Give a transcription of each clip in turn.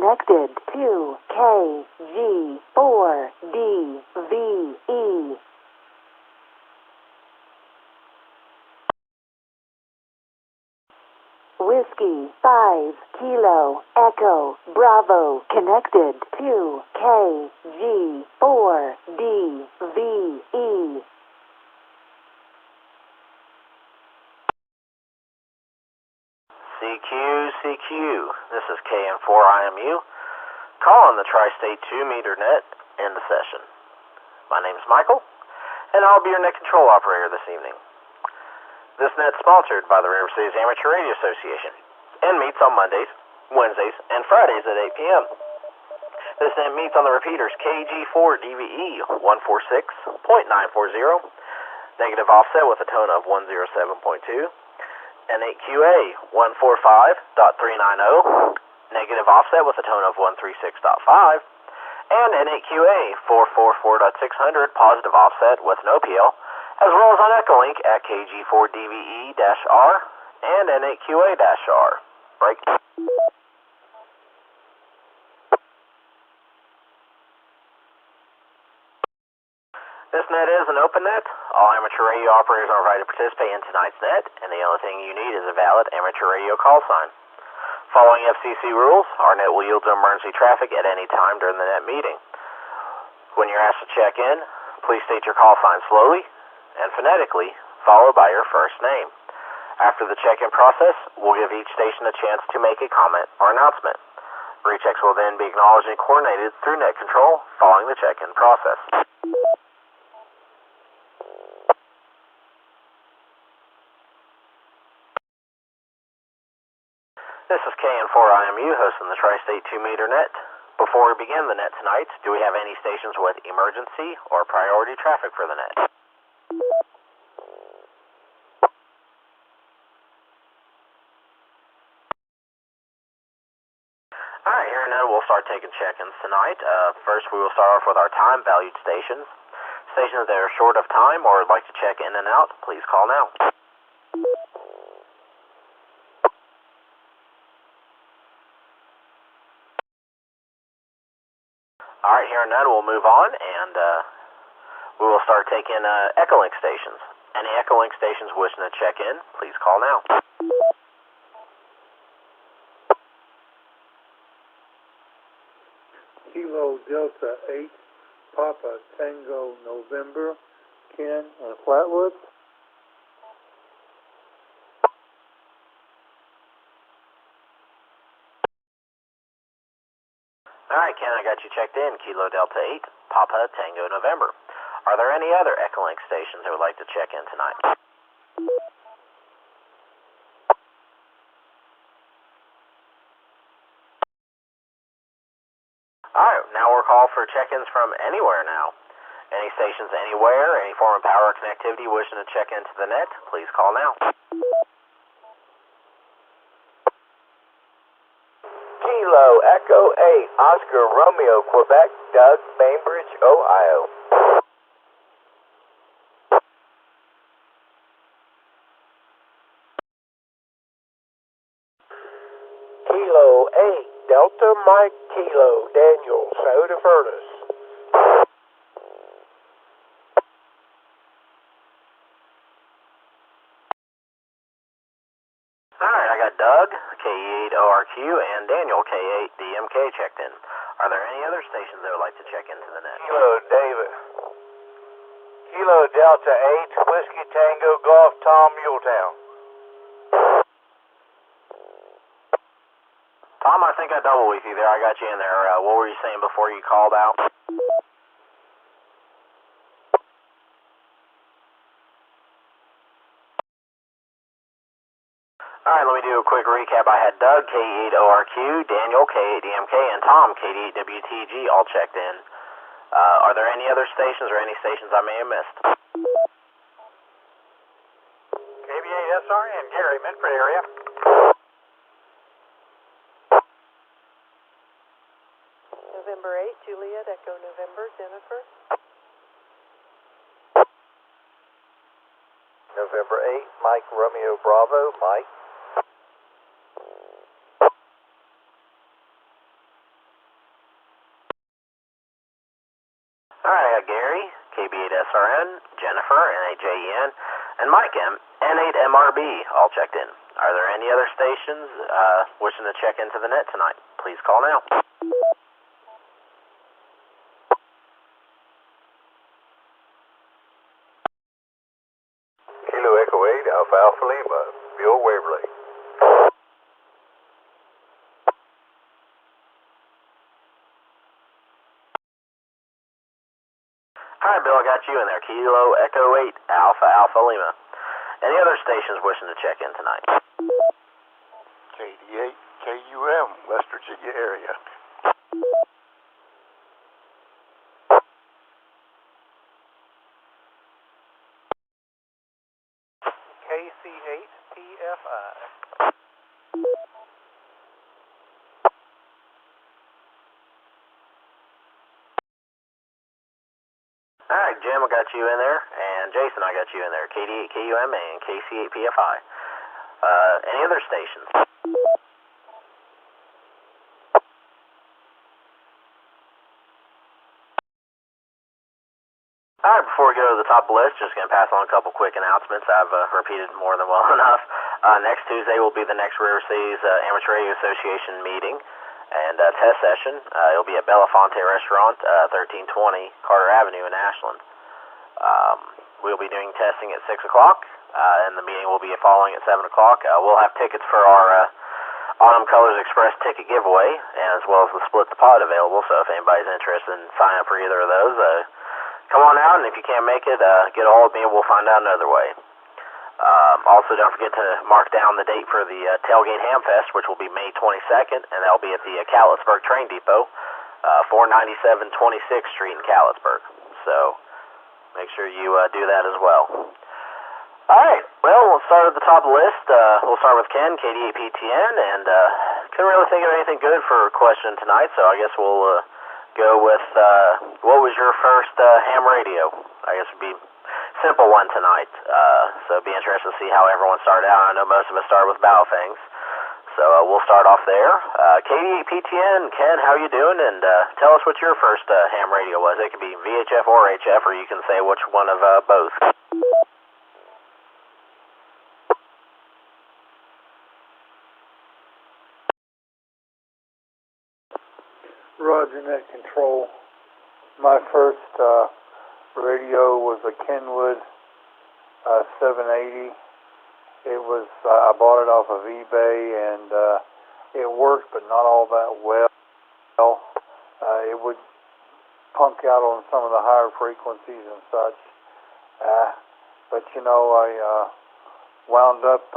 connected to KG4DVE. Whiskey 5 Kilo Echo Bravo connected to KG4DVE. CQ, this is KN4IMU. Call on the Tri-State 2-meter net. End the session. My name is Michael, and I'll be your net control operator this evening. This net's sponsored by the River Cities Amateur Radio Association and meets on Mondays, Wednesdays, and Fridays at 8 p.m. This net meets on the repeaters KG4DVE 146.940, negative offset with a tone of 107.2, N8QA 145.390, negative offset with a tone of 136.5, and N8QA 444.600, positive offset with an OPL, as well as on Echolink at KG4DVE-R and N8QA-R. Break. This net is an open net. All amateur radio operators are invited to participate in tonight's net, and the only thing you need is a valid amateur radio call sign. Following FCC rules, our net will yield to emergency traffic at any time during the net meeting. When you're asked to check in, please state your call sign slowly and phonetically, followed by your first name. After the check-in process, we'll give each station a chance to make a comment or announcement. Rechecks will then be acknowledged and coordinated through net control following the check-in process. This is KN4IMU hosting the Tri-State 2-meter net. Before we begin the net tonight, do we have any stations with emergency or priority traffic for the net? Alright, here now we'll start taking check-ins tonight. First we will start off with our time-valued stations. Stations that are short of time or would like to check in and out, please call now. Alright, here and now we'll move on, and we will start taking Echolink stations. Any Echolink stations wishing to check in, please call now. Kilo Delta 8, Papa Tango November, Ken and Flatwood. Alright, Ken, I got you checked in. Kilo Delta 8, Papa Tango November. Are there any other Echolink stations that would like to check in tonight? Alright, now we're called for check-ins from anywhere now. Any stations anywhere, any form of power connectivity wishing to check into the net, please call now. Kilo Echo 8, Oscar Romeo, Quebec, Doug, Bainbridge, Ohio. Kilo 8, Delta Mike Kilo, Daniel, Soda Furnace. Alright, I got Doug, K8ORQ, and Daniel, K8DMK checked in. Are there any other stations that would like to check into the net? Kilo David. Kilo Delta 8, Whiskey Tango Golf Tom Muletown. Tom, I think I double with you there. I got you in there. What were you saying before you called out? Alright, let me do a quick recap. I had Doug, K8ORQ, Daniel, K8DMK, and Tom, K8WTG, all checked in. Are there any other stations or any stations I may have missed? KBA-SRN, Gary, Medford area. November 8, Juliet, Echo November, Jennifer. November 8, Mike Romeo Bravo, Mike. Alright, I got Gary, KB8SRN, Jennifer, NAJEN, and Mike M, N8MRB, all checked in. Are there any other stations wishing to check into the net tonight? Please call now. Kilo Echo 8, Alpha Alpha Lima, Bill Waverly. Alright, Bill, I got you in there. Kilo Echo 8, Alpha Alpha Lima. Any other stations wishing to check in tonight? KD8, KUM, West Virginia area. KC8PFI. Alright, Jim, I got you in there, and Jason, I got you in there. KD8KUM and KC8PFI. Any other stations? Alright, before we go to the top of the list, just going to pass on a couple quick announcements. I've repeated more than well enough. Next Tuesday will be the next River Cities Amateur Radio Association meeting and test session. It'll be at Belafonte Restaurant, 1320 Carter Avenue in Ashland. We'll be doing testing at 6 o'clock, and the meeting will be following at 7 o'clock. We'll have tickets for our Autumn Colors Express ticket giveaway, and as well as the Split the Pod available, so if anybody's interested in signing up for either of those, come on out, and if you can't make it, get a hold of me and we'll find out another way. Also, don't forget to mark down the date for the Tailgate Hamfest, which will be May 22nd, and that'll be at the Catlettsburg Train Depot, 497 26th Street in Catlettsburg. So, make sure you do that as well. Alright, well, we'll start at the top of the list. We'll start with Ken, KD8PTN, and couldn't really think of anything good for a question tonight, so I guess we'll go with, what was your first ham radio? I guess would be simple one tonight. So it'd be interesting to see how everyone started out. I know most of us started with Battlefangs. So we'll start off there. KD8PTN, Ken, how you doing? And tell us what your first ham radio was. It could be VHF or HF, or you can say which one of both. Roger, net control. My first radio was a Kenwood 780. It was I bought it off of eBay, and it worked, but not all that well. It would punk out on some of the higher frequencies and such. But you know, I wound up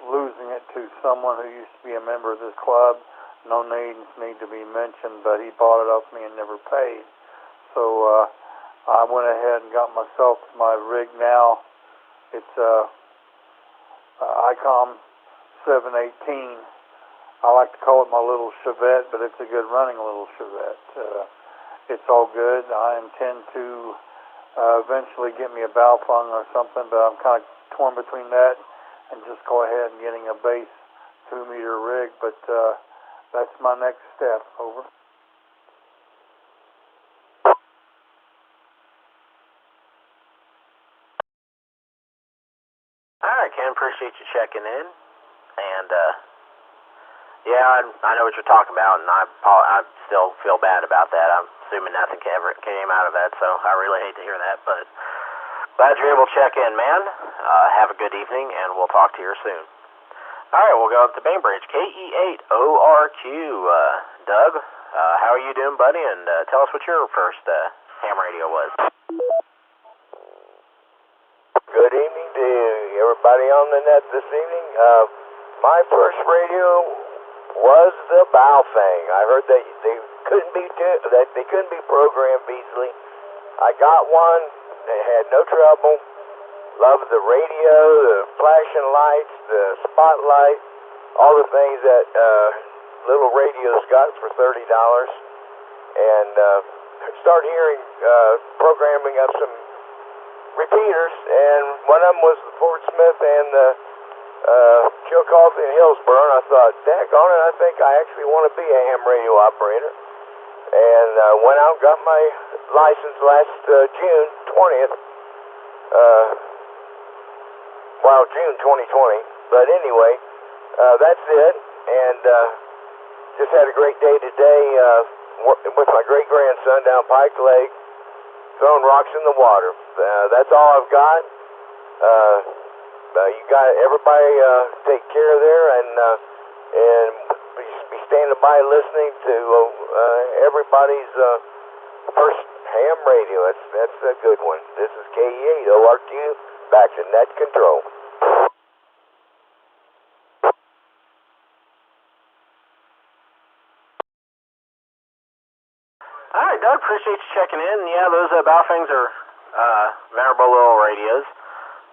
losing it to someone who used to be a member of this club. No names need to be mentioned, but he bought it off me and never paid. So I went ahead and got myself my rig now. It's ICOM 718. I like to call it my little Chevette, but it's a good running little Chevette. It's all good. I intend to eventually get me a Baofeng or something, but I'm kind of torn between that and just go ahead and getting a base 2-meter rig, but that's my next step. Over. Alright, Ken, appreciate you checking in. And, yeah, I know what you're talking about, and I still feel bad about that. I'm assuming nothing ever came out of that, so I really hate to hear that, but glad you're able to check in, man. Have a good evening, and we'll talk to you soon. Alright, we'll go up to Bainbridge, KE8ORQ. Doug, how are you doing, buddy? And tell us what your first ham radio was. Good evening to everybody on the net this evening. My first radio was the Baofeng. I heard that they couldn't be programmed easily. I got one. They had no trouble. Loved the radio, the flashing lights, the spotlight, all the things that little radios got for $30. And started hearing programming of some repeaters, and one of them was the Fort Smith and the Chillicothe and Hillsborough, and I thought, daggone it, I think I actually want to be a ham radio operator. and went out and got my license last June 20th. June 2020. But anyway, that's it. And just had a great day today with my great-grandson down Pike Lake, throwing rocks in the water. That's all I've got. You got everybody take care there and be standing by listening to everybody's first ham radio. That's a good one. This is KE8 ORQ, back to net control. All right, Doug, appreciate you checking in. Yeah, those Baofengs are venerable little radios.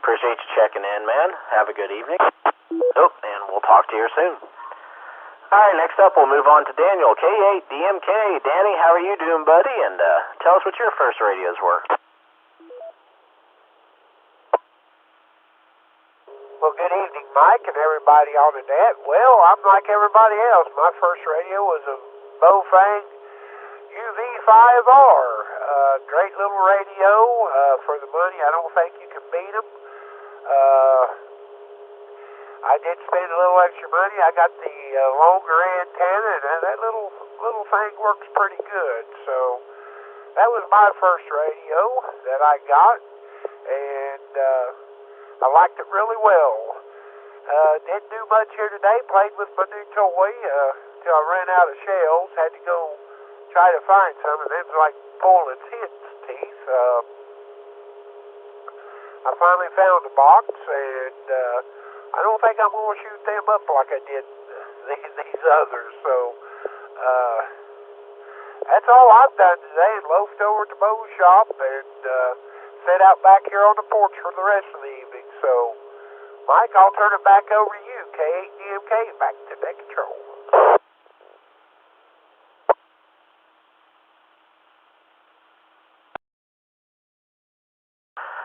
Appreciate you checking in, man. Have a good evening. Oh, and we'll talk to you soon. All right, next up we'll move on to Daniel, K8DMK. Danny, how are you doing, buddy? And tell us what your first radios were. Well, good evening, Mike, and everybody on the net. Well, I'm like everybody else. My first radio was a Baofeng UV5R. Great little radio. For the money, I don't think you can beat them. I did spend a little extra money. I got the longer antenna, and that little thing works pretty good. So that was my first radio that I got, and I liked it really well. Didn't do much here today. Played with my new toy till I ran out of shells. Had to go try to find some, and it was like pulling hen's teeth. I finally found a box, and I don't think I'm going to shoot them up like I did these others. So that's all I've done today, and loafed over to Bo's shop and sat out back here on the porch for the rest of the evening. So, Mike, I'll turn it back over to you. K8DMK, back to net control.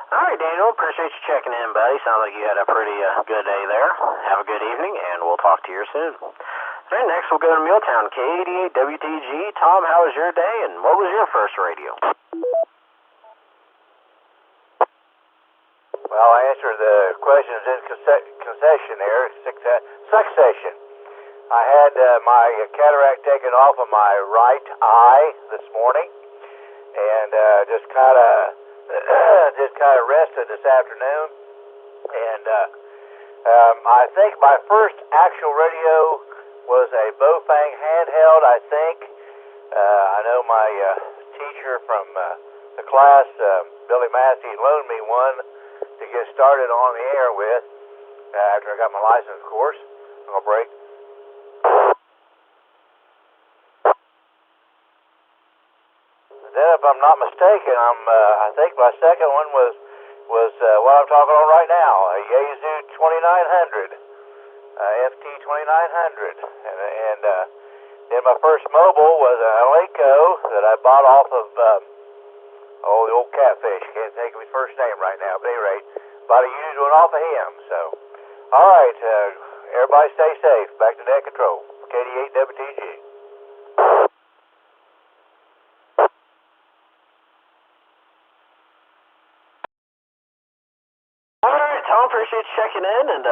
All right, Daniel, appreciate you checking in, buddy. Sounds like you had a pretty good day there. Have a good evening, and we'll talk to you soon. All right, next we'll go to Muletown, K88WTG. Tom, how was your day, and what was your first radio? Well, I answered the questions in succession. I had my cataract taken off of my right eye this morning, and just kind of rested this afternoon. And I think my first actual radio was a Baofeng handheld. I think I know my teacher from the class, Billy Massey, loaned me one to get started on the air with after I got my license, of course. I'll break. Then, if I'm not mistaken, I think my second one was what I'm talking on right now, a Yaesu 2900, FT 2900, and then my first mobile was an Eleiko that I bought off of the old Catfish. Can't think of his first name right now, but at any rate, bought a used one off of him. So, all right, everybody stay safe. Back to net control. KD8WTG. All right, Tom, appreciate you checking in, and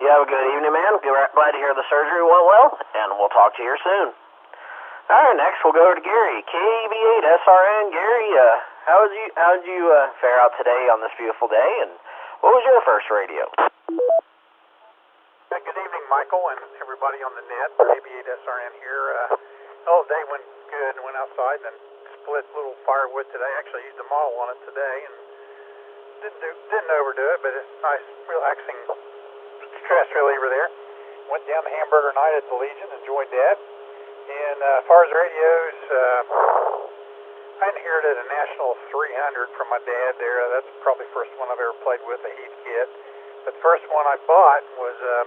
you have a good evening, man. Glad to hear the surgery went well, and we'll talk to you here soon. All right, next we'll go to Gary, KB8SRN. Gary, how did you fare out today on this beautiful day, and what was your first radio? Good evening, Michael, and everybody on the net. KB8SRN here. The day went good, and went outside and split a little firewood today. Actually, used a model on it today, and didn't overdo it, but it's nice, relaxing stress reliever there. Went down to hamburger night at the Legion, enjoyed that. And as far as radios, I inherited a National 300 from my dad there. That's probably the first one I've ever played with, a Heathkit. But the first one I bought was a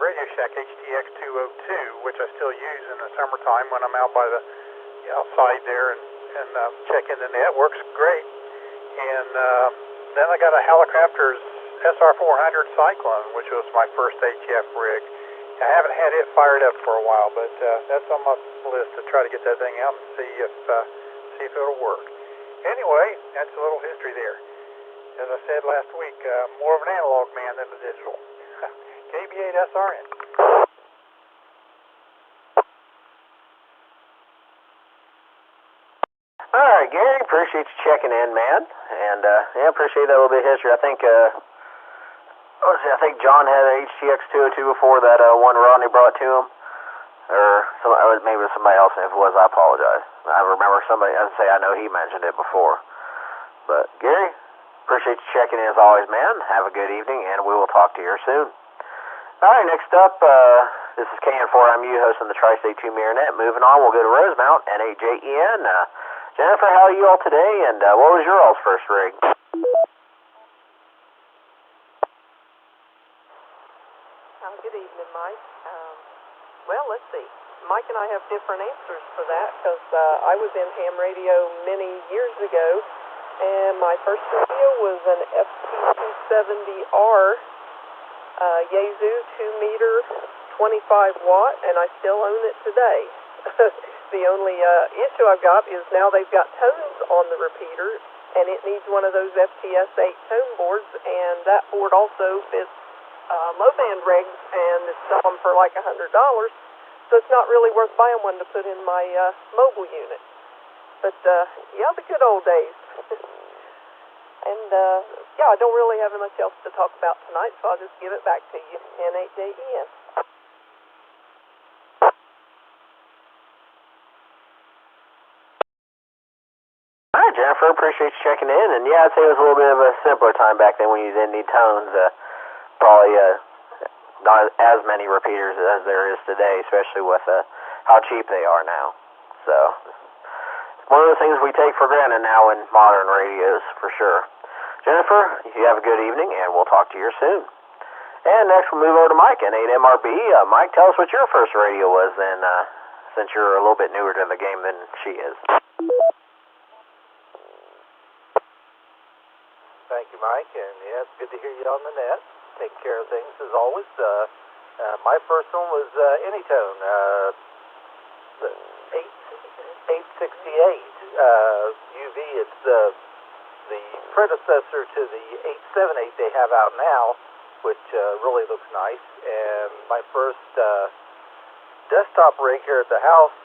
Radio Shack HTX 202, which I still use in the summertime when I'm out by the outside there and check in the net. Works great. And then I got a Hallicrafters SR400 Cyclone, which was my first HF rig. I haven't had it fired up for a while, but that's on my list to try to get that thing out and see if it'll work. Anyway, that's a little history there. As I said last week, more of an analog man than a digital. KB8SRN. All right, Gary, appreciate you checking in, man. And, yeah, appreciate that little bit of history. I think John had an HTX 202 before that one Rodney brought to him. Or maybe it was somebody else, and if it was, I apologize. I remember somebody, I know he mentioned it before. But, Gary, appreciate you checking in as always, man. Have a good evening, and we will talk to you soon. All right, next up, this is KN4MU hosting the Tri-State 2 Mirrornet. Moving on, we'll go to Rosemount, NAJEN. Jennifer, how are you all today, and what was your all's first rig? Good evening, Mike. Well, let's see. Mike and I have different answers for that because I was in ham radio many years ago, and my first radio was an FT270R Yaesu 2-meter, 25 watt, and I still own it today. The only issue I've got is now they've got tones on the repeater, and it needs one of those FTS-8 tone boards, and that board also fits low-band rigs, and it's selling for like $100, so it's not really worth buying one to put in my mobile unit. But, yeah, the good old days. And, yeah, I don't really have much else to talk about tonight, so I'll just give it back to you. NAJEN. All right, Jennifer, appreciate you checking in. And, yeah, I'd say it was a little bit of a simpler time back then when you didn't need tones. Probably not as many repeaters as there is today, especially with how cheap they are now. So, one of the things we take for granted now in modern radios, for sure. Jennifer, you have a good evening, and we'll talk to you soon. And next we'll move over to Mike, N8MRB. Mike, tell us what your first radio was then, since you're a little bit newer to the game than she is. Thank you, Mike, and yeah, it's good to hear you on the net. Taking care of things as always. My first one was Anytone, 868 UV. It's the predecessor to the 878 they have out now, which really looks nice. And my first desktop rig here at the house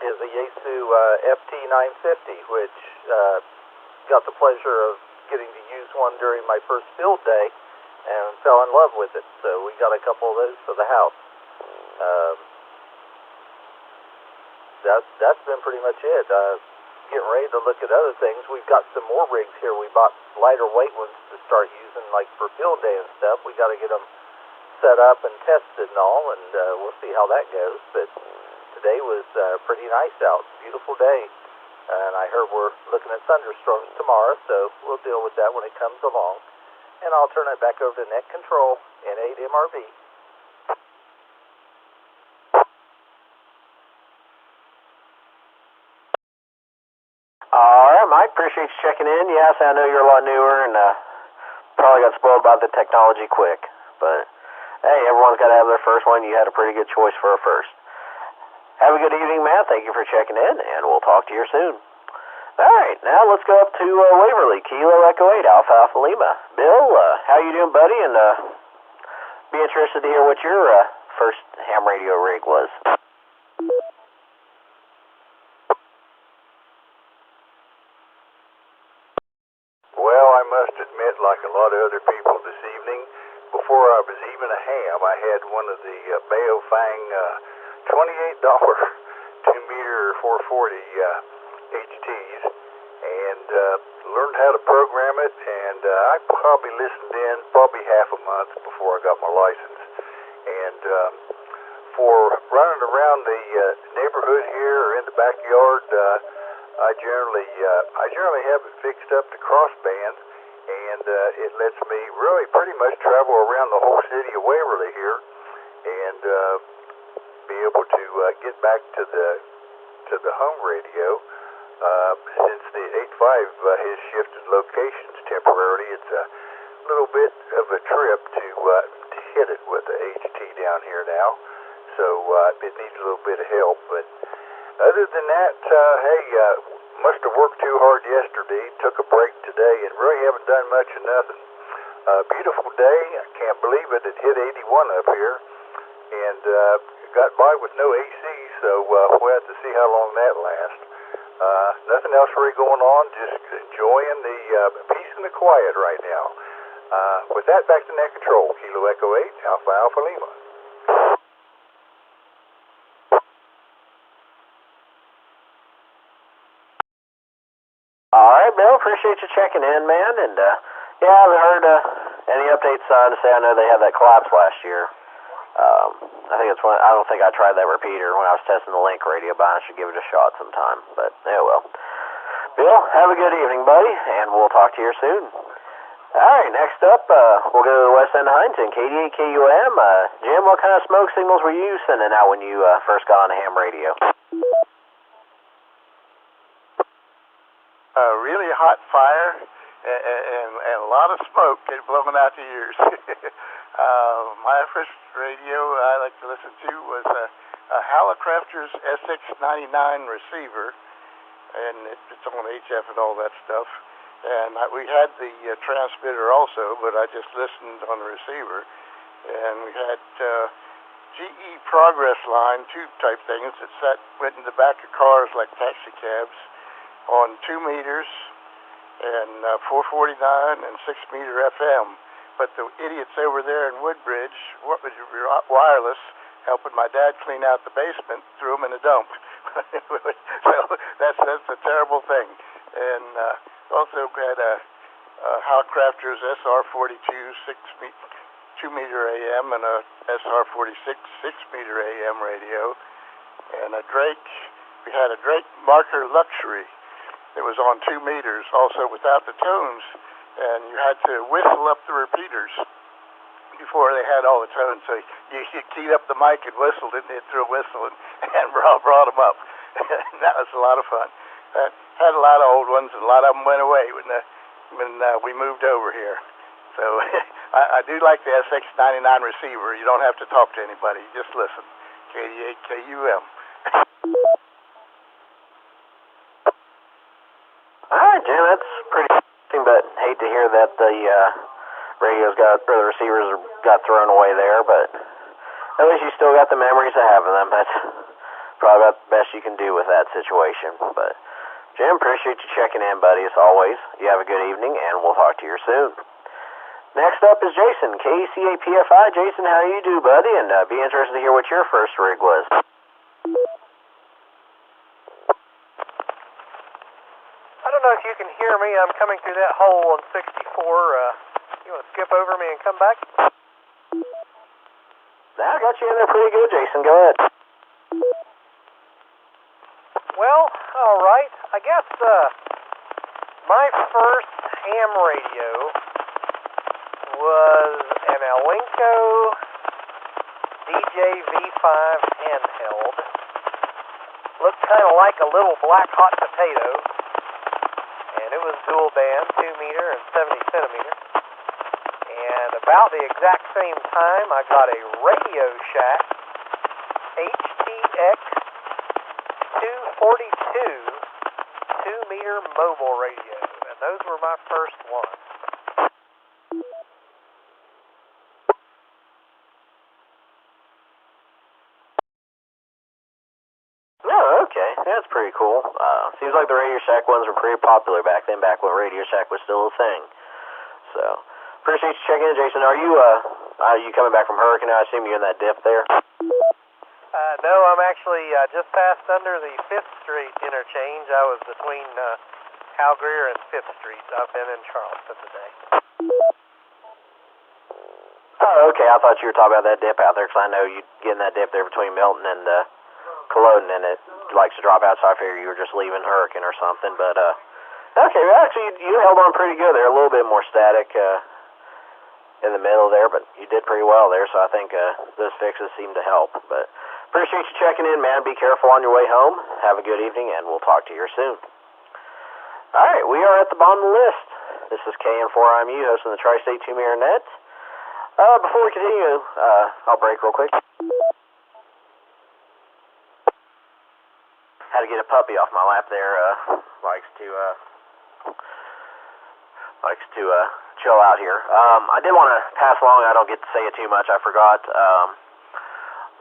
is a Yaesu FT950, which got the pleasure of getting to use one during my first field day and fell in love with it. So we got a couple of those for the house. That's been pretty much it. Getting ready to look at other things. We've got some more rigs here. We bought lighter weight ones to start using like for field day and stuff. We got to get them set up and tested and all, and we'll see how that goes. But today was pretty nice out. Beautiful day. And I heard we're looking at thunderstorms tomorrow, so we'll deal with that when it comes along. And I'll turn it back over to Net Control, N8MRB. All right, Mike, appreciate you checking in. Yes, I know you're a lot newer and probably got spoiled by the technology quick. But, hey, everyone's got to have their first one. You had a pretty good choice for a first. Have a good evening, Matt. Thank you for checking in, and we'll talk to you soon. All right, now let's go up to Waverly, Kilo Echo 8, Alpha Alpha Lima. Bill, how you doing, buddy? And be interested to hear what your first ham radio rig was. Well, I must admit, like a lot of other people this evening, before I was even a ham, I had one of the Baofeng $28 2-meter 440 HTs and learned how to program it, and I probably listened in probably half a month before I got my license. And for running around the neighborhood here or in the backyard, I generally have it fixed up to crossband, and it lets me really pretty much travel around the whole city of Waverly here and be able to get back to the home radio. Since the 85 has shifted locations temporarily, it's a little bit of a trip to hit it with the HT down here now, so it needs a little bit of help. But other than that, hey, must have worked too hard yesterday, took a break today, and really haven't done much of nothing. Beautiful day. I can't believe it. It hit 81 up here, and got by with no AC, so we'll have to see how long that lasts. Nothing else really going on, just enjoying the peace and the quiet right now. With that, back to net control. Kilo Echo 8, Alpha Alpha Lima. All right, Bill, appreciate you checking in, man. And yeah, I haven't heard any updates to say. I know they had that collapse last year. I think it's one. I don't think I tried that repeater when I was testing the Link radio, but I should give it a shot sometime. But yeah, well, Bill, have a good evening, buddy, and we'll talk to you soon. All right, next up, we'll go to the west end of Huntington, KD8 KUM. Jim, what kind of smoke signals were you sending out when you first got on the ham radio? Really hot fire and a lot of smoke blowing out the ears. My first radio I like to listen to was a Hallicrafters SX99 receiver, and it's on HF and all that stuff. And we had the transmitter also, but I just listened on the receiver. And we had GE Progress Line tube type things that went in the back of cars like taxi cabs on 2 meters and 449 and 6 meter FM. But the idiots over there in Woodbridge, what was wireless, helping my dad clean out the basement, threw them in a dump. So that's a terrible thing. And also had a Hallicrafters SR42 2 meter AM and a SR46 6 meter AM radio, and we had a Drake Marker Luxury. It was on 2 meters, also without the tones, and you had to whistle up the repeaters before they had all the tones. So you keyed up the mic and whistled, and it threw a whistle and brought them up. And that was a lot of fun. Had a lot of old ones, and a lot of them went away when we moved over here. So I do like the SX99 receiver. You don't have to talk to anybody. You just listen. KD8 KUM. All right, Jim, that's pretty interesting, but hate to hear that the the receivers got thrown away there, but at least you still got the memories of having them. That's probably about the best you can do with that situation. But Jim, appreciate you checking in, buddy, as always. You have a good evening, and we'll talk to you soon. Next up is Jason, KCAPFI. Jason, how do you do, buddy? And be interested to hear what your first rig was. I don't know if you can hear me. I'm coming through that hole on 64. You want to skip over me and come back? I got you in there pretty good, Jason. Go ahead. Well, all right. I guess my first ham radio was an Elenco DJ V5 handheld. Looked kind of like a little black hot potato. And it was dual band, 2 meter and 70 centimeter. And about the exact same time, I got a Radio Shack HTX 242 2 meter mobile radio. And those were my first ones. Oh, okay. That's pretty cool. Seems like the Radio Shack ones were pretty popular back then, back when Radio Shack was still a thing. So, appreciate you checking in, Jason. Are you coming back from Hurricane? I assume you're in that dip there? No, I'm actually just passed under the 5th Street interchange. I was between Hal Greer and 5th Street. I've been in Charleston today. Oh, okay. I thought you were talking about that dip out there, because I know you get in that dip there between Milton and Culloden, and it likes to drop out, so I figured you were just leaving Hurricane or something. But, okay, well, actually, you held on pretty good there. A little bit more static in the middle there, but you did pretty well there, so I think those fixes seem to help. But appreciate you checking in, man. Be careful on your way home. Have a good evening, and we'll talk to you soon. All right, we are at the bottom of the list. This is KN4IMU, hosting the Tri-State 2 Mirror Net. Before we continue, I'll break real quick. Had to get a puppy off my lap there. Likes to chill out here. I did want to pass along. I don't get to say it too much. I forgot.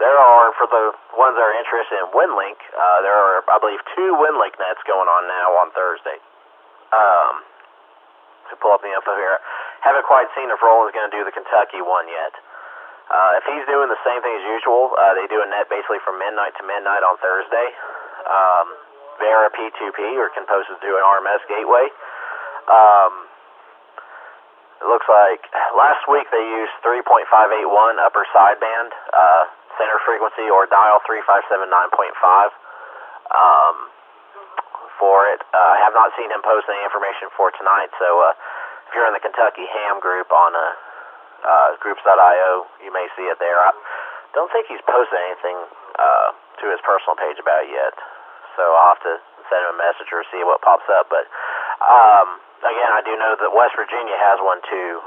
There are, for the ones that are interested in WinLink, there are, I believe, 2 WinLink nets going on now on Thursday. To pull up the info here, haven't quite seen if Roland's going to do the Kentucky one yet. If he's doing the same thing as usual, they do a net basically from midnight to midnight on Thursday. Via P2P, or can post it to an RMS gateway. It looks like last week they used 3.581 upper sideband center frequency, or dial 3579.5 for it. I have not seen him post any information for tonight, so if you're in the Kentucky ham group on groups.io, you may see it there. I don't think he's posted anything to his personal page about it yet, so I'll have to send him a message or see what pops up. But again, I do know that West Virginia has one too.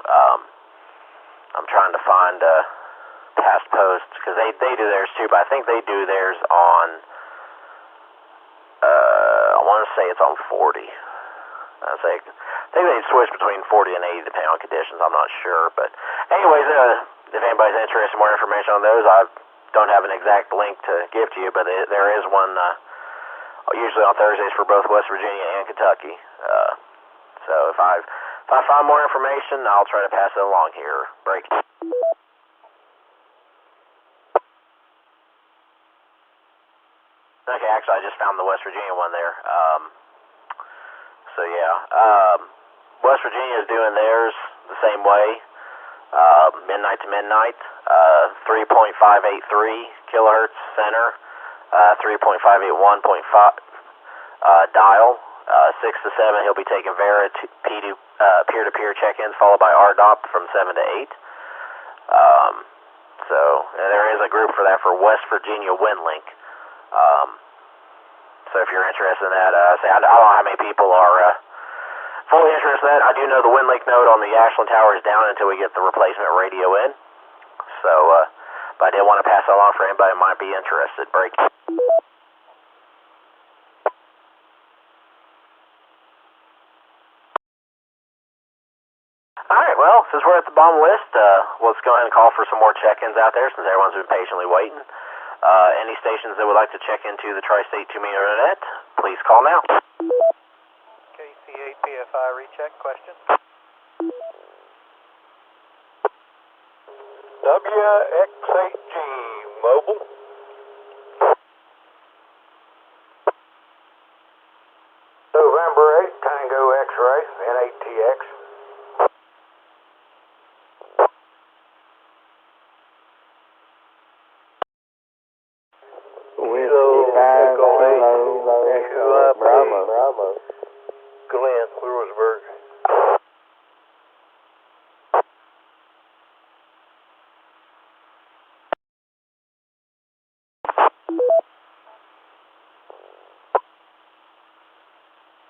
I'm trying to find past posts, because they do theirs too, but I think they do theirs on I want to say it's on 40. I think they switch between 40 and 80 depending on conditions. I'm not sure, but anyways, if anybody's interested in more information on those, I don't have an exact link to give to you, but there is one usually on Thursdays for both West Virginia and Kentucky. So if I find more information, I'll try to pass it along here. Break. Okay, actually, I just found the West Virginia one there. So yeah, West Virginia is doing theirs the same way, midnight to midnight, 3.583 kilohertz center, 3.581.5 dial, 6 to 7. He'll be taking Vera peer-to-peer check-ins, followed by RDOP from 7 to 8. So there is a group for that for West Virginia WinLink. So if you're interested in that, I don't know how many people are fully interested in that. I do know the WinLink node on the Ashland Tower is down until we get the replacement radio in. So, but I did want to pass that along for anybody who might be interested. Break. Alright, well, since we're at the bottom of the list, let's go ahead and call for some more check-ins out there, since everyone's been patiently waiting. Any stations that would like to check into the Tri-State 2-meter net, please call now. KC8 PFI recheck question. WX8G mobile. November 8 Tango X-ray NATX. Bravo. Glenn, Lewisburg.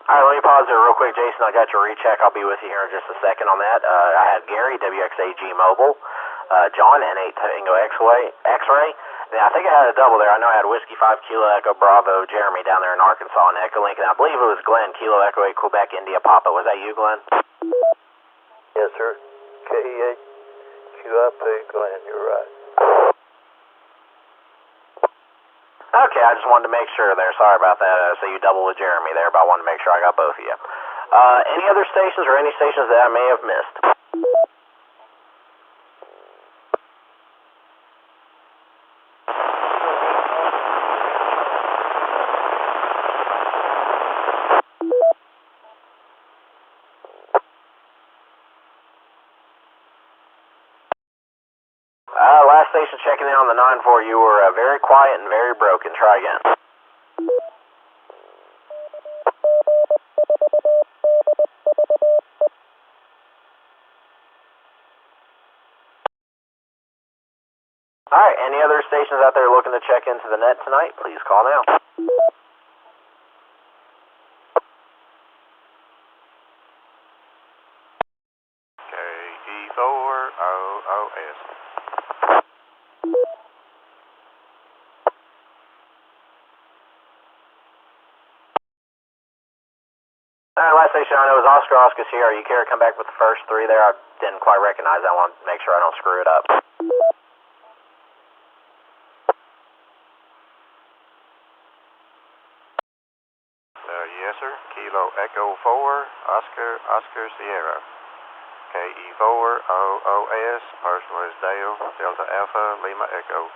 Alright, let me pause there real quick, Jason. I got your recheck. I'll be with you here in just a second on that. I had Gary, WX8G Mobile, John, N8 Tango X-ray. Yeah, I think I had a double there. I know I had Whiskey 5 Kilo Echo Bravo, Jeremy down there in Arkansas, and Echo Link, and I believe it was Glenn, Kilo Echo 8 Quebec India Papa. Was that you, Glenn? Yes, sir. KE8 QIP Glenn, you're right. Okay, I just wanted to make sure there. Sorry about that. I say you double with Jeremy there, but I wanted to make sure I got both of you. Any other stations or any stations that I may have missed? Last station checking in on the 9-4. You were very quiet and very broken. Try again. Alright, any other stations out there looking to check into the net tonight? Please call now. KE4. OOS. Last station I know is Oscar Sierra. You care to come back with the first three there? I didn't quite recognize that. I want to make sure I don't screw it up. Yes, sir. Kilo Echo 4, Oscar Sierra. KE4 OOS, personalized Dale, Delta Alpha, Lima Echo.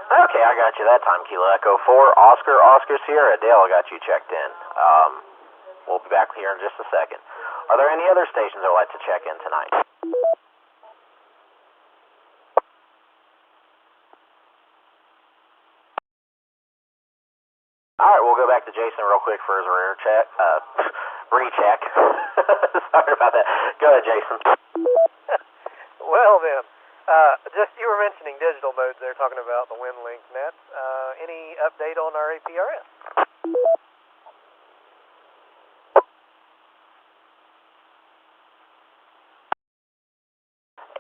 Okay, I got you that time. Kilo Echo 4, Oscar Sierra. Dale, I got you checked in. We'll be back here in just a second. Are there any other stations that would like to check in tonight? Alright, we'll go back to Jason real quick for his recheck. Sorry about that. Go ahead, Jason. Well then, just you were mentioning digital modes there, talking about the WinLink nets. Any update on our APRS?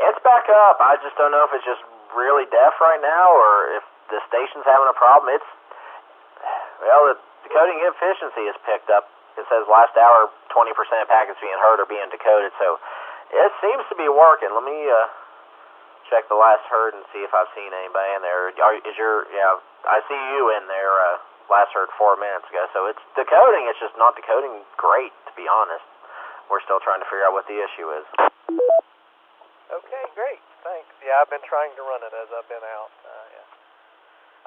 It's back up. I just don't know if it's just really deaf right now or if the station's having a problem. Well, the decoding efficiency is picked up. It says last hour 20% of packets being heard are being decoded, so it seems to be working. Let me check the last heard and see if I've seen anybody in there. I see you in there. Last heard 4 minutes ago, so it's decoding. It's just not decoding great, to be honest. We're still trying to figure out what the issue is. Okay, great. Thanks. Yeah, I've been trying to run it as I've been out. Yeah.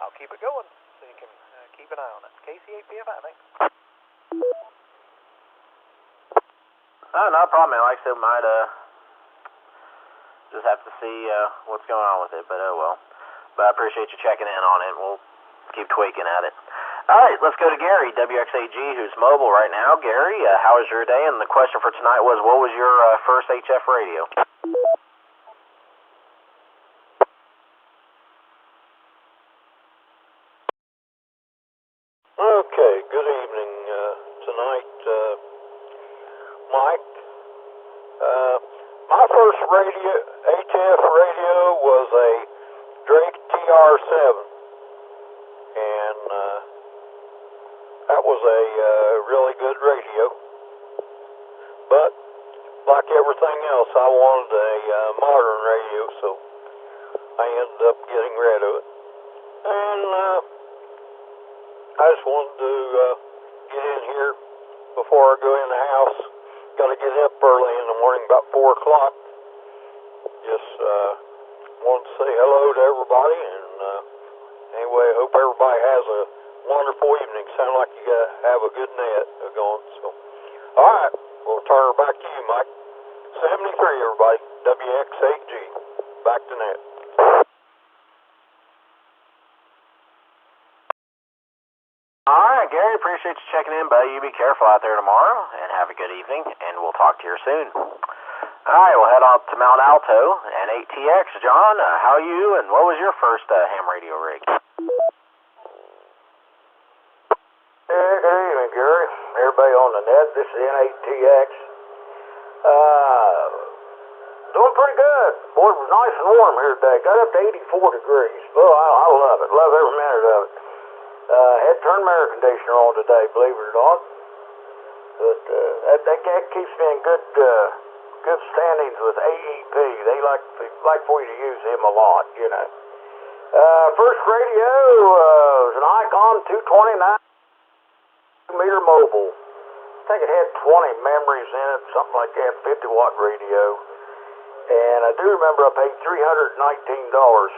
I'll keep it going so you can keep an eye on it. KC8PFI, thanks. Oh, no problem, man. Like I said, might just have to see what's going on with it, but oh well. But I appreciate you checking in on it. We'll keep tweaking at it. All right, let's go to Gary, WXAG, who's mobile right now. Gary, how was your day? And the question for tonight was, what was your first HF radio? Okay, good evening tonight, Mike. My first HF radio was a Drake TR7, and that was a really good radio. But like everything else, I wanted a modern radio, so I ended up getting rid of it. And I just wanted to get in here before I go in the house. Got to get up early in the morning, about 4 o'clock. Just wanted to say hello to everybody, and anyway, I hope everybody has a wonderful evening. Sound like you have a good net going. So, all right, we'll turn her back to you, Mike. 73, everybody. WX8G. Back to net. All right, Gary, appreciate you checking in, buddy. You be careful out there tomorrow, and have a good evening, and we'll talk to you soon. All right, we'll head on to Mount Alto and 8TX. John, how are you, and what was your first ham radio rig? Hey, good evening, Gary. Everybody on the net, this is N8TX. Doing pretty good. Boy, it was nice and warm here today. Got up to 84 degrees. Oh, I love it. Love every minute of it. Had turned my air conditioner on today, believe it or not. But that keeps me in good standings with AEP. They like for you to use him a lot, you know. First radio was an Icon 229 meter mobile. I think it had 20 memories in it, something like that, 50-watt radio. And I do remember I paid $319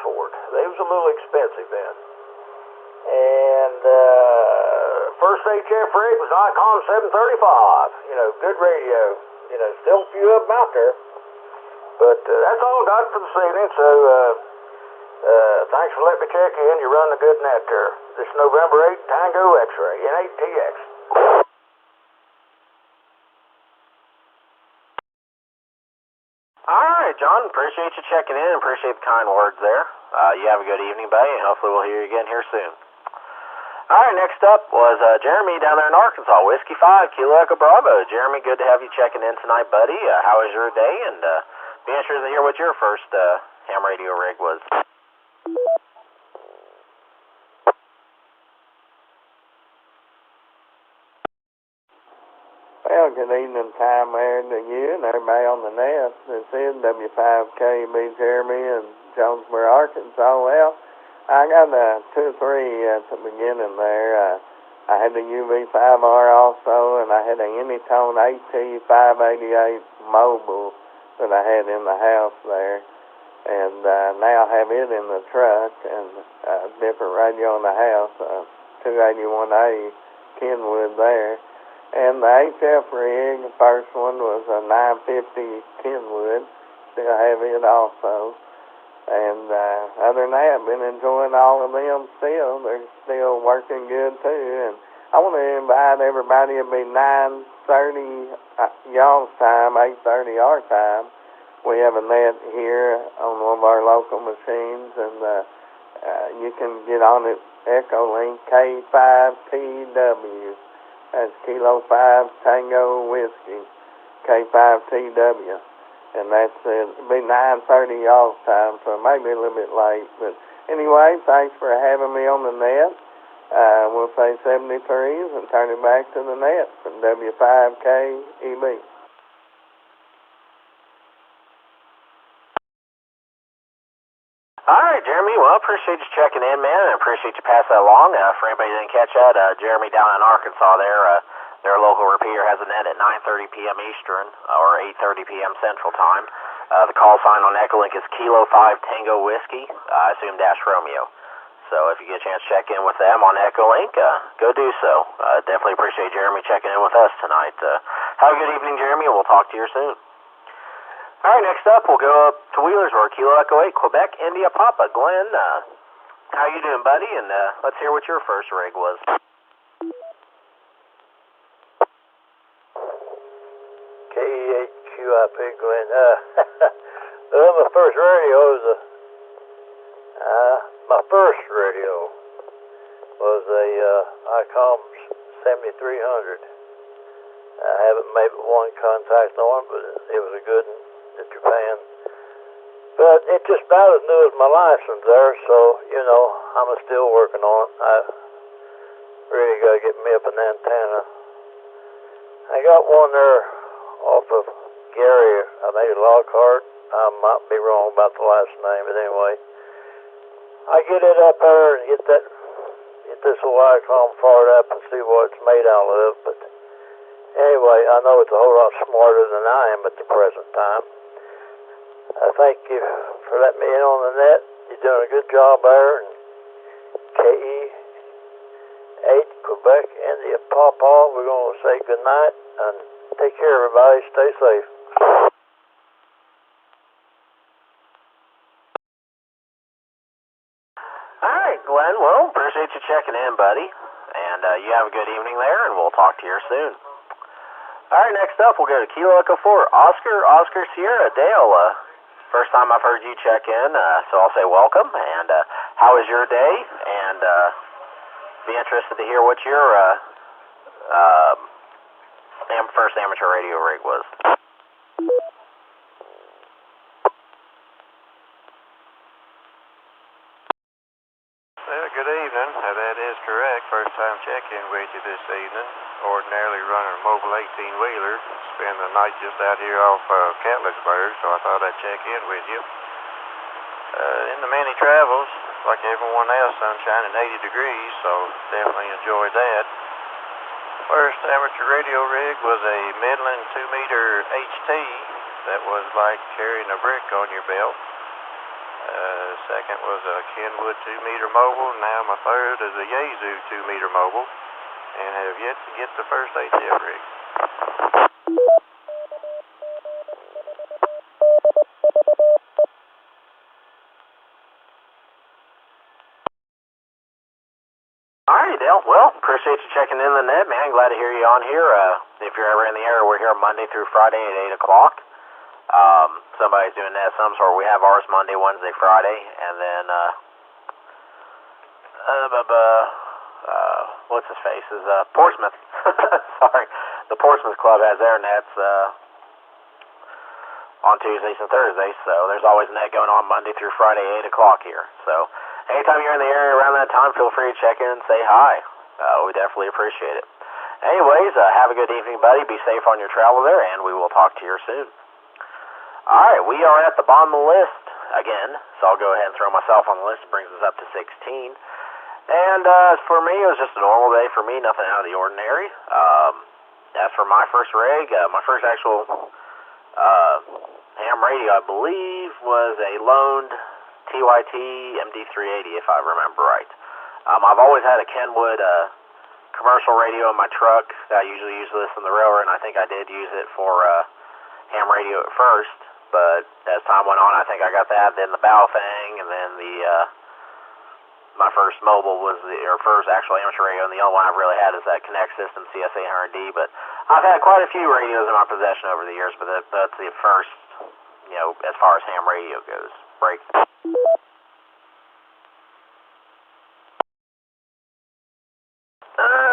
for it. They was a little expensive then. And first HF rig was Icon 735. You know, good radio. You know, still a few of them out there. But that's all I got for this evening. So thanks for letting me check in. You run a good net there. This November 8 Tango X-Ray, N8TX. All right, John, appreciate you checking in. Appreciate the kind words there. You have a good evening, buddy, and hopefully we'll hear you again here soon. All right, next up was Jeremy down there in Arkansas, Whiskey 5, Kilo Echo Bravo. Jeremy, good to have you checking in tonight, buddy. How was your day? And be interested to hear what your first ham radio rig was. Well, good evening time there to you and everybody on the net. This is W5KB Jeremy in Jonesboro, Arkansas. Well, I got 2 or 3 at the beginning there. I had the UV5R also, and I had a Unitone AT588 mobile that I had in the house there. And now I have it in the truck and a different radio in the house, 281A Kenwood there. And the HF rig, the first one was a 950 Kenwood. Still have it also. And other than that, I've been enjoying all of them still. They're still working good too. And I want to invite everybody. It'll be 9:30 y'all's time, 8:30 our time. We have a net here on one of our local machines, and you can get on it, Echolink K5TW. That's Kilo 5 Tango Whiskey, K5TW. And that's it'll be 9:30 y'all's time, so maybe a little bit late. But anyway, thanks for having me on the net. We'll say 73s and turn it back to the net from W5KEB. All right, Jeremy. Well, appreciate you checking in, man, and appreciate you passing that along. For anybody who didn't catch that, Jeremy down in Arkansas there, their local repeater has a net at 9:30 p.m. Eastern or 8:30 p.m. Central Time. The call sign on Echolink is Kilo 5 Tango Whiskey, I assume Romeo. So if you get a chance to check in with them on Echolink, go do so. Definitely appreciate Jeremy checking in with us tonight. Have a good evening, Jeremy, and we'll talk to you soon. All right, next up, we'll go up to Wheelersburg, Kilo Echo 8, Quebec, India Papa. Glenn, how you doing, buddy? And let's hear what your first rig was. KEHQIP, Glenn. My first radio was a ICOMS 7300. I haven't made one contact on it, but it was a good one in Japan. But it's just about as new as my license there, so, you know, I'm still working on it. I really got to get me up an antenna. I got one there off of Gary, I think it's Lockhart. I might be wrong about the last name, but anyway. I get it up there and get this Wacom fired up and see what it's made out of, but anyway, I know it's a whole lot smarter than I am at the present time. I thank you for letting me in on the net. You're doing a good job there. And KE8 Quebec, India Papa, we're going to say good night and take care, everybody. Stay safe. All right, Glenn. Well, appreciate you checking in, buddy. And you have a good evening there, and we'll talk to you soon. All right, next up, we'll go to Kilo Echo 4, Oscar Sierra. Dale, first time I've heard you check in, so I'll say welcome. And how was your day? And be interested to hear what your first amateur radio rig was. Well, good evening. That is correct. First time check-in with you this evening. Ordinarily running a mobile 18-wheeler. Spend the night just out here off Catlettsburg, so I thought I'd check in with you. In the many travels, like everyone else, sunshine and 80 degrees, so definitely enjoyed that. First amateur radio rig was a Midland 2-meter HT that was like carrying a brick on your belt. Second was a Kenwood 2-meter mobile. Now my third is a Yaesu 2-meter mobile, and have yet to get the first HF rig. All right, Dale. Well, appreciate you checking in the net, man. Glad to hear you on here. If you're ever in the area, we're here Monday through Friday at 8 o'clock. Somebody's doing that of some sort. We have ours Monday, Wednesday, Friday, and then what's his face, is Portsmouth. Sorry, the Portsmouth Club has their nets on Tuesdays and Thursdays, so there's always a net going on Monday through Friday, 8 o'clock here. So anytime you're in the area around that time, feel free to check in and say hi. We definitely appreciate it. Anyways, have a good evening, buddy. Be safe on your travel there, and we will talk to you soon. All right, we are at the bottom of the list again, so I'll go ahead and throw myself on the list. It brings us up to 16. And for me, it was just a normal day for me, nothing out of the ordinary. As for my first rig, my first actual ham radio, I believe, was a loaned TYT MD380, if I remember right. I've always had a Kenwood commercial radio in my truck that I usually use this in the railroad, and I think I did use it for ham radio at first, but as time went on, I think I got that, then the Baofeng, and then my first mobile was first actual amateur radio, and the only one I've really had is that Connect System CS800D, but I've had quite a few radios in my possession over the years, but that's the first, as far as ham radio goes. Break.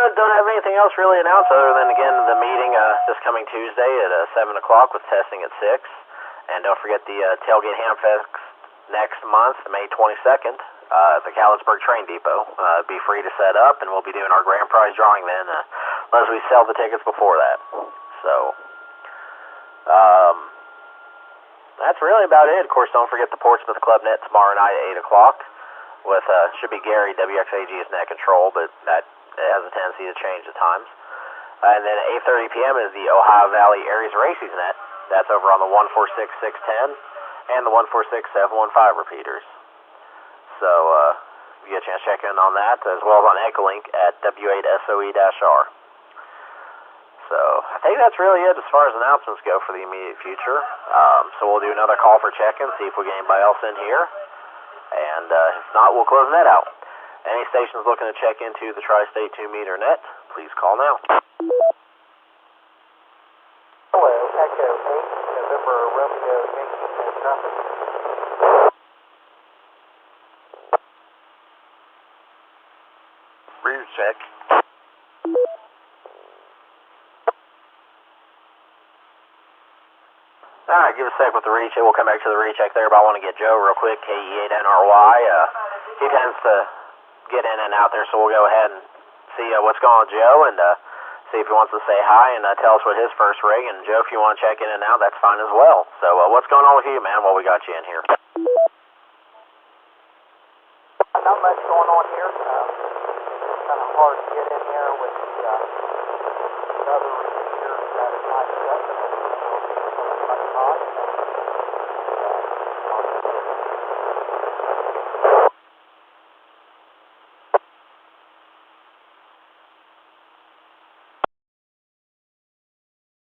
Don't have anything else really announced other than, again, the meeting this coming Tuesday at 7 o'clock with testing at 6. And don't forget the Tailgate Hamfest next month, May 22nd, at the Callisburg Train Depot. Be free to set up, and we'll be doing our grand prize drawing then, unless we sell the tickets before that. So, that's really about it. Of course, don't forget the Portsmouth Club Net tomorrow night at 8 o'clock with, should be Gary, WXAG is net control, but that has a tendency to change at times. And then at 8:30 p.m. is the Ohio Valley Aries Races net. That's over on the 146.610 and the 146.715 repeaters. So, if you get a chance to check in on that, as well as on Echolink at W8SOE-R. So, I think that's really it as far as announcements go for the immediate future. So we'll do another call for check-in, see if we get anybody else in here. And if not, we'll close that out. Any stations looking to check into the Tri-State 2-meter net, please call now. Hello, Echo 8, November Romeo Yankee and traffic. Rear check. Alright, give us a sec with the recheck. We'll come back to the recheck there, but I want to get Joe real quick, KE8NRY. He tends to get in and out there, so we'll go ahead and see what's going on with Joe and see if he wants to say hi and tell us what his first rig. And Joe, if you want to check in and out, that's fine as well. So what's going on with you, man, while we got you in here? Not much going on here. It's kind of hard to get in here with the other repeater that is my stuff, and it's much hot.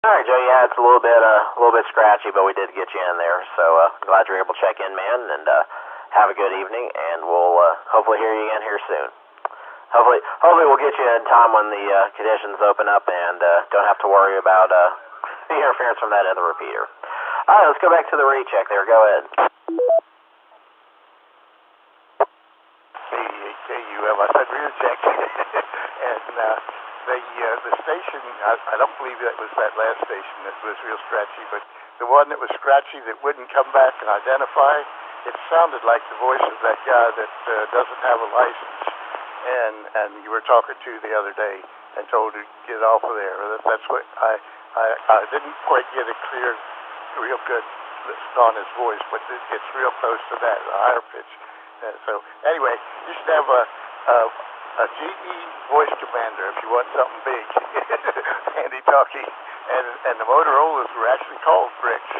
Alright, Joe, yeah, it's a little bit scratchy, but we did get you in there, so glad you're able to check in, man, and have a good evening, and we'll hopefully hear you again here soon. Hopefully we'll get you in time when the conditions open up and don't have to worry about the interference from that other repeater. Alright, let's go back to the recheck there. Go ahead. KUM, I said rear check. And the station, I don't believe that was that last station that was real scratchy, but the one that was scratchy that wouldn't come back and identify, it sounded like the voice of that guy that doesn't have a license and you were talking to the other day and told her to get off of there. That's what I didn't quite get it clear, real good on his voice, but it's real close to that, a higher pitch. So anyway, you should have a GE voice commander if you want something big, handy-talkie, and the Motorola's were actually called bricks.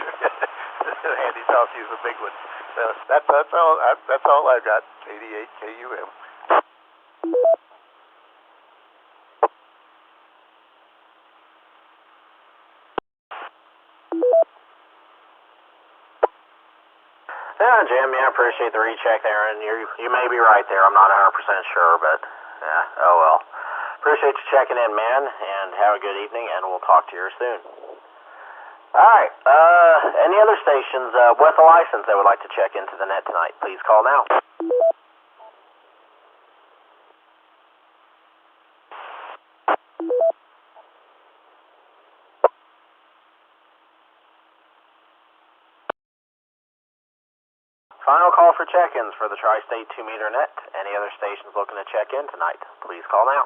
Handy-talkie is a big one. So that's all I got. 88 KUM. Yeah, Jim, I appreciate the recheck there, and you may be right there. I'm not 100% sure, but yeah, oh well. Appreciate you checking in, man, and have a good evening, and we'll talk to you soon. Alright, any other stations with a license that would like to check into the net tonight, please call now. Final call for check-ins for the Tri-State 2-meter net. Any other stations looking to check in tonight, please call now.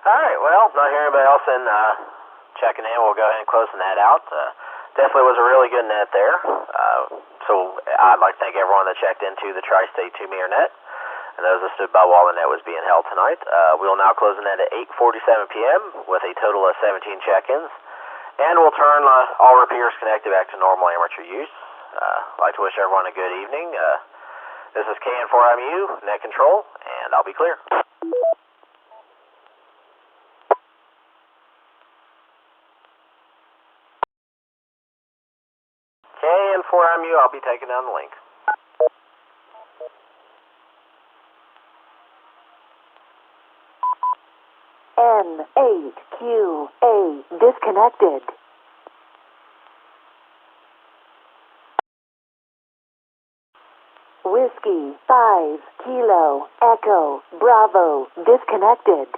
Alright, well, not hearing anybody else in checking in, we'll go ahead and close the net out. Definitely was a really good net there. So I'd like to thank everyone that checked into the Tri-State 2-meter net, and those that stood by while the net was being held tonight. We will now close the net at 8:47 p.m. with a total of 17 check-ins, and we'll turn all repeaters connected back to normal amateur use. I'd like to wish everyone a good evening. This is KN4MU, net control, and I'll be clear. KN4MU, I'll be taking down the link. N8QA disconnected. Whiskey 5 Kilo Echo Bravo disconnected.